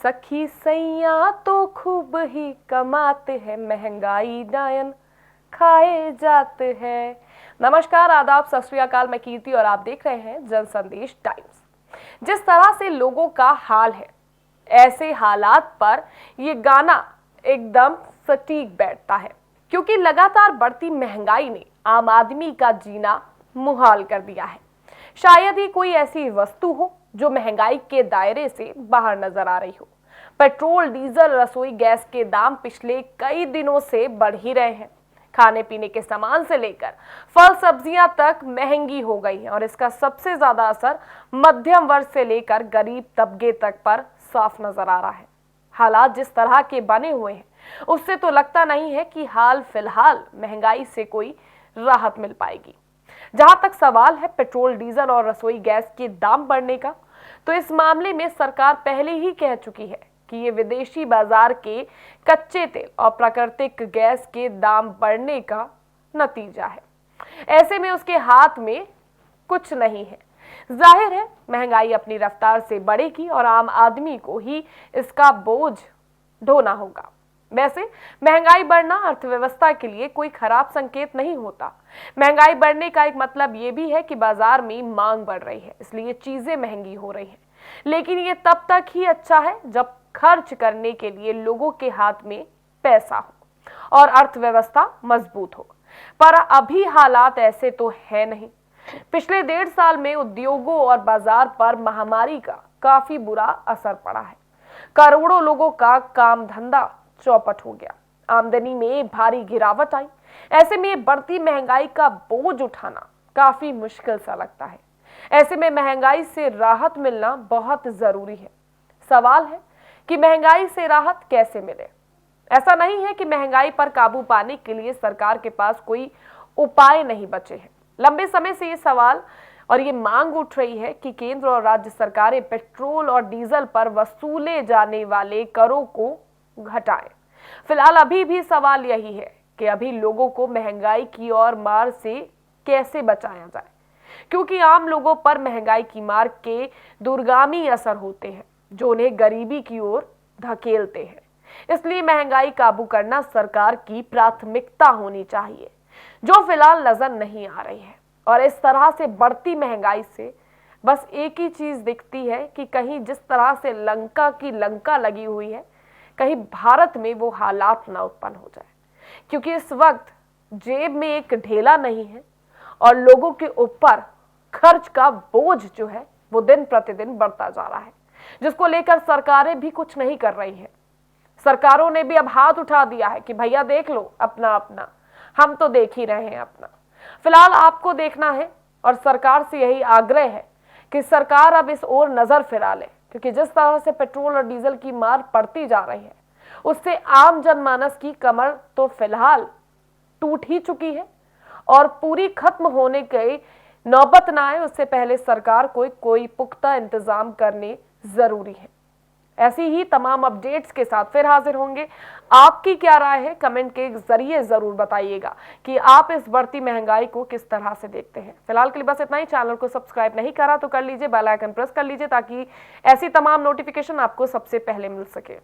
सखी सैया तो खूब ही कमाते हैं, महंगाई डायन खाए जाते हैं। नमस्कार, आदाब, सत श्री अकाल। मैं कीर्ति और आप देख रहे हैं जन संदेश टाइम्स। जिस तरह से लोगों का हाल है, ऐसे हालात पर ये गाना एकदम सटीक बैठता है, क्योंकि लगातार बढ़ती महंगाई ने आम आदमी का जीना मुहाल कर दिया है। शायद ही कोई ऐसी वस्तु हो जो महंगाई के दायरे से बाहर नजर आ रही हो। पेट्रोल, डीजल, रसोई गैस के दाम पिछले कई दिनों से बढ़ ही रहे हैं। खाने पीने के सामान से लेकर फल सब्जियां तक महंगी हो गई हैं और इसका सबसे ज्यादा असर मध्यम वर्ग से लेकर गरीब तबके तक पर साफ नजर आ रहा है। हालात जिस तरह के बने हुए हैं, उससे तो लगता नहीं है कि हाल फिलहाल महंगाई से कोई राहत मिल पाएगी। जहां तक सवाल है पेट्रोल, डीजल और रसोई गैस के दाम बढ़ने का, तो इस मामले में सरकार पहले ही कह चुकी है कि ये विदेशी बाजार के कच्चे तेल और प्राकृतिक गैस के दाम बढ़ने का नतीजा है। ऐसे में उसके हाथ में कुछ नहीं है। जाहिर है महंगाई अपनी रफ्तार से बढ़ेगी और आम आदमी को ही इसका बोझ ढोना होगा। वैसे महंगाई बढ़ना अर्थव्यवस्था के लिए कोई खराब संकेत नहीं होता। महंगाई बढ़ने का एक मतलब ये भी है कि बाजार में मांग बढ़ रही है, इसलिए चीजें महंगी हो रही हैं। लेकिन ये तब तक ही अच्छा है जब खर्च करने के लिए लोगों के हाथ में पैसा हो और अर्थव्यवस्था मजबूत हो। पर अभी हालात ऐसे तो है नहीं। पिछले 1.5 साल में उद्योगों और बाजार पर महामारी का काफी बुरा असर पड़ा है। करोड़ों लोगों का काम धंधा चौपट हो गया, आमदनी में भारी गिरावट आई। ऐसे में बढ़ती महंगाई का बोझ उठाना काफी मुश्किल सा लगता है। ऐसे में महंगाई से राहत मिलना बहुत जरूरी है। सवाल है कि महंगाई से राहत कैसे मिले। ऐसा नहीं है कि महंगाई पर काबू पाने के लिए सरकार के पास कोई उपाय नहीं बचे हैं। लंबे समय से ये सवाल और ये मांग उठ रही है कि केंद्र और राज्य सरकारें पेट्रोल और डीजल पर वसूले जाने वाले करों को घटाएं। फिलहाल अभी भी सवाल यही है कि अभी लोगों को महंगाई की और मार से कैसे बचाया जाए, क्योंकि आम लोगों पर महंगाई की मार के दूरगामी असर होते हैं जो उन्हें गरीबी की ओर धकेलते हैं। इसलिए महंगाई काबू करना सरकार की प्राथमिकता होनी चाहिए, जो फिलहाल नजर नहीं आ रही है। और इस तरह से बढ़ती महंगाई से बस एक ही चीज दिखती है कि कहीं जिस तरह से लंका की लंका लगी हुई है, कहीं भारत में वो हालात ना उत्पन्न हो जाए, क्योंकि इस वक्त जेब में एक ढेला नहीं है और लोगों के ऊपर खर्च का बोझ जो है वो दिन प्रतिदिन बढ़ता जा रहा है, जिसको लेकर सरकारें भी कुछ नहीं कर रही है। सरकारों ने भी अब हाथ उठा दिया है कि भैया देख लो अपना अपना, हम तो देख ही रहे हैं अपना। फिलहाल आपको देखना है और सरकार से यही आग्रह है कि सरकार अब इस ओर नजर फिरा ले, क्योंकि जिस तरह से पेट्रोल और डीजल की मार पड़ती जा रही है, उससे आम जनमानस की कमर तो फिलहाल टूट ही चुकी है और पूरी खत्म होने की नौबत ना आए उससे पहले सरकार को कोई पुख्ता इंतजाम करने जरूरी है। ऐसी ही तमाम अपडेट्स के साथ फिर हाजिर होंगे। आपकी क्या राय है, कमेंट के जरिए जरूर बताइएगा कि आप इस बढ़ती महंगाई को किस तरह से देखते हैं। फिलहाल के लिए बस इतना ही। चैनल को सब्सक्राइब नहीं करा तो कर लीजिए, बेल आइकन प्रेस कर लीजिए ताकि ऐसी तमाम नोटिफिकेशन आपको सबसे पहले मिल सके।